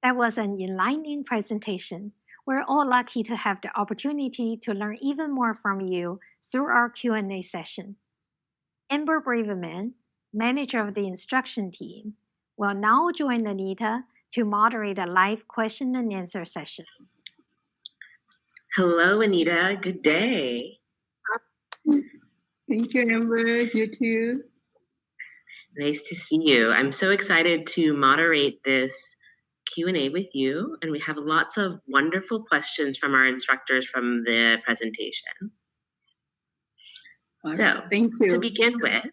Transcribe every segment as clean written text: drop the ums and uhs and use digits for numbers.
That was an enlightening presentation. We're all lucky to have the opportunity to learn even more from you through our Q&A session. Amber Braverman, manager of the instruction team, will now join Anita to moderate a live question and answer session. Hello, Anita. Good day. Thank you, Amber. You too. Nice to see you. I'm so excited to moderate this Q&A with you, and we have lots of wonderful questions from our instructors from the presentation. So, thank you. To begin with,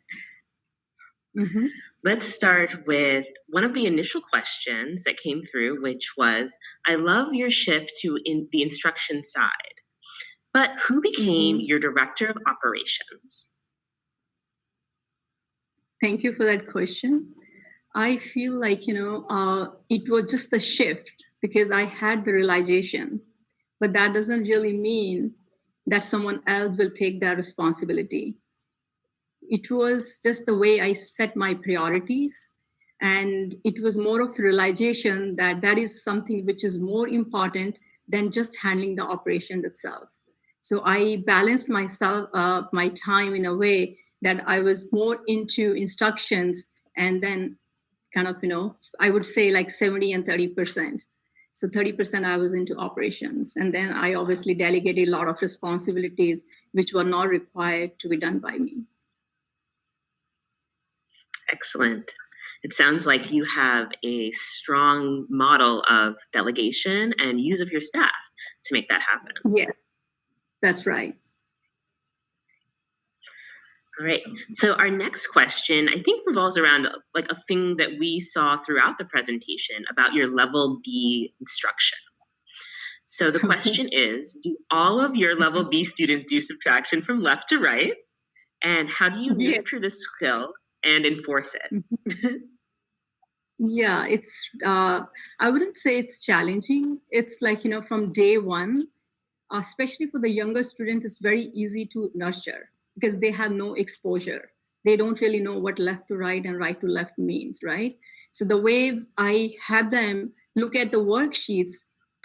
let's start with one of the initial questions that came through, which was, I love your shift to the instruction side, but who became your director of operations? Thank you for that question. I feel like, it was just a shift because I had the realization, but that doesn't really mean that someone else will take that responsibility. It was just the way I set my priorities. And it was more of a realization that that is something which is more important than just handling the operation itself. So I balanced myself, my time in a way that I was more into instructions and then kind of, I would say like 70 and 30%. So 30% I was into operations. And then I obviously delegated a lot of responsibilities which were not required to be done by me. Excellent. It sounds like you have a strong model of delegation and use of your staff to make that happen. Yeah, that's right. All right. So our next question, I think, revolves around like a thing that we saw throughout the presentation about your level B instruction. So the question is, do all of your level B students do subtraction from left to right? And how do you nurture this skill and enforce it? Yeah, it's, I wouldn't say it's challenging. It's like, from day one, especially for the younger students, it's very easy to nurture because they have no exposure. They don't really know what left to right and right to left means, right? So the way I have them look at the worksheets,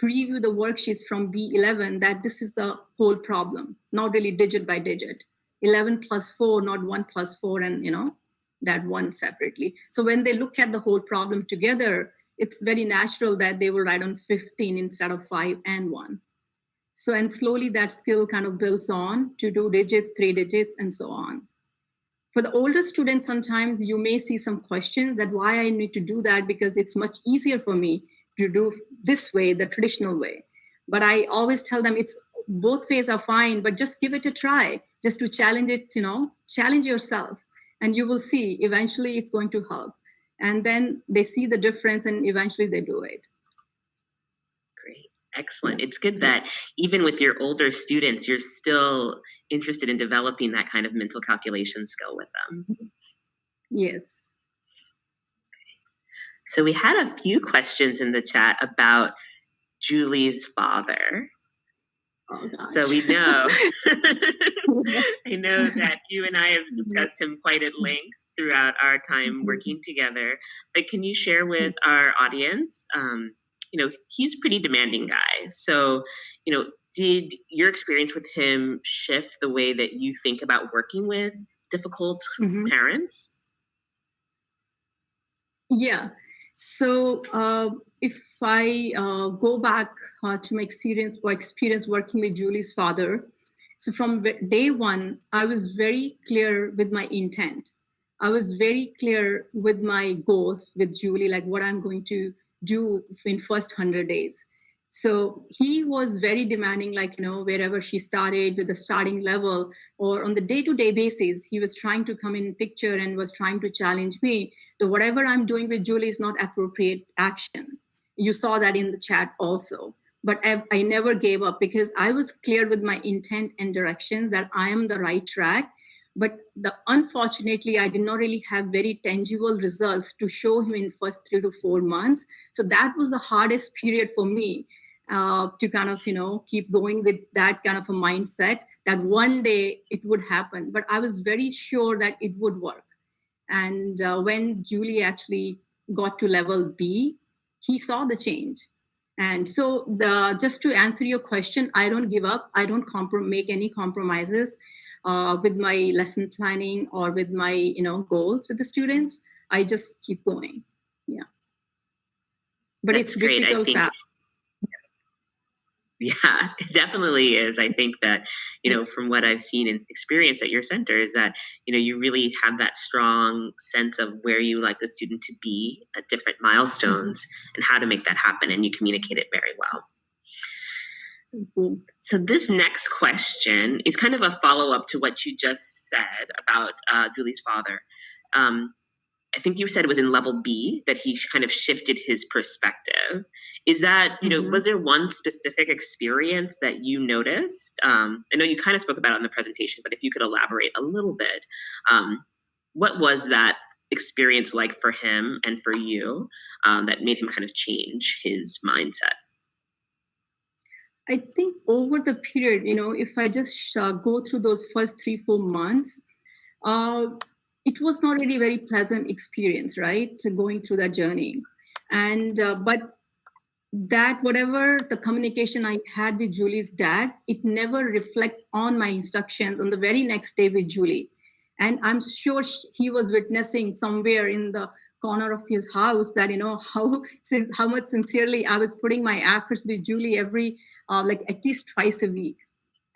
preview the worksheets from B11, that this is the whole problem, not really digit by digit. 11 plus 4, not 1 plus 4, and, that one separately. So when they look at the whole problem together, it's very natural that they will write on 15 instead of 5 and 1. So, and slowly that skill kind of builds on to 2 digits, 3 digits, and so on. For the older students, sometimes you may see some questions that why I need to do that because it's much easier for me to do this way, the traditional way. But I always tell them it's both ways are fine, but just give it a try, just to challenge it, challenge yourself. And you will see eventually it's going to help. And then they see the difference and eventually they do it. Great. Excellent. It's good that even with your older students, you're still interested in developing that kind of mental calculation skill with them. Yes. So we had a few questions in the chat about Julie's father. Oh, gosh. So we know, I know that you and I have discussed him quite at length throughout our time working together. But can you share with our audience, he's a pretty demanding guy. So, did your experience with him shift the way that you think about working with difficult parents? Yeah. So if I go back to my experience working with Julie's father, so from day one, I was very clear with my intent. I was very clear with my goals with Julie, like what I'm going to do in first 100 days. So he was very demanding, like, wherever she started with the starting level or on the day-to-day basis, he was trying to come in picture and was trying to challenge me. So whatever I'm doing with Julie is not appropriate action. You saw that in the chat also. But I never gave up because I was clear with my intent and direction that I am the right track. But unfortunately, I did not really have very tangible results to show him in first 3 to 4 months. So that was the hardest period for me to kind of, keep going with that kind of a mindset that one day it would happen. But I was very sure that it would work. And when Julie actually got to level B, he saw the change. And so just to answer your question, I don't give up. I don't make any compromises with my lesson planning or with my goals with the students. I just keep going. Yeah. But That's it's great. difficult. Yeah, it definitely is. I think that, from what I've seen and experienced at your center is that, you really have that strong sense of where you like the student to be at different milestones and how to make that happen. And you communicate it very well. So this next question is kind of a follow-up to what you just said about Julie's father. I think you said it was in level B that he kind of shifted his perspective. Is that, was there one specific experience that you noticed? I know you kind of spoke about it in the presentation, but if you could elaborate a little bit, what was that experience like for him and for you that made him kind of change his mindset? I think over the period, if I just go through those first 3-4 months, it was not really very pleasant experience, right? Going through that journey. And, but that whatever the communication I had with Julie's dad, it never reflect on my instructions on the very next day with Julie. And I'm sure he was witnessing somewhere in the corner of his house that, how much sincerely I was putting my efforts with Julie every, at least twice a week.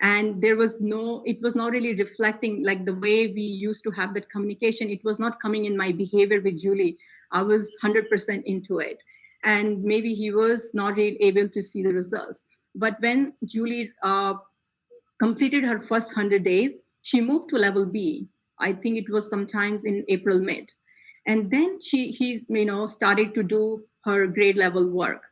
And it was not really reflecting like the way we used to have that communication. It was not coming in my behavior with Julie. I was 100% into it. And maybe he was not really able to see the results. But when Julie completed her first 100 days, she moved to level B. I think it was sometimes in April, mid. And then he started to do her grade level work.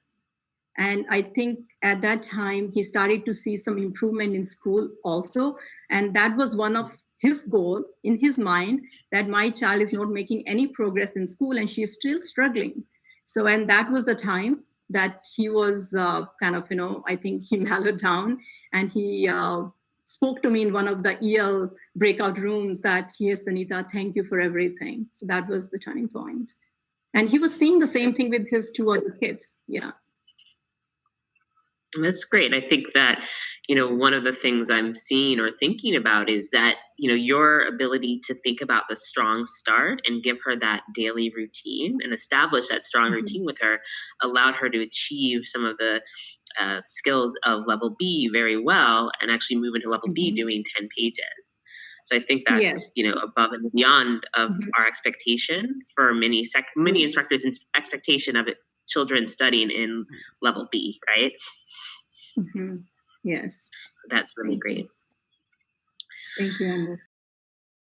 And I think at that time, he started to see some improvement in school also. And that was one of his goal in his mind, that my child is not making any progress in school and she is still struggling. So, and that was the time that he was I think he mellowed down and he spoke to me in one of the EL breakout rooms that, yes, Sanita, thank you for everything. So that was the turning point. And he was seeing the same thing with his 2 other kids. Yeah. That's great. I think that, one of the things I'm seeing or thinking about is that, your ability to think about the strong start and give her that daily routine and establish that strong routine with her allowed her to achieve some of the skills of level B very well and actually move into level B doing 10 pages. So I think that's, above and beyond of our expectation for many instructors' expectation of children studying in level B, right? Yes. That's really great. Thank you, Amber.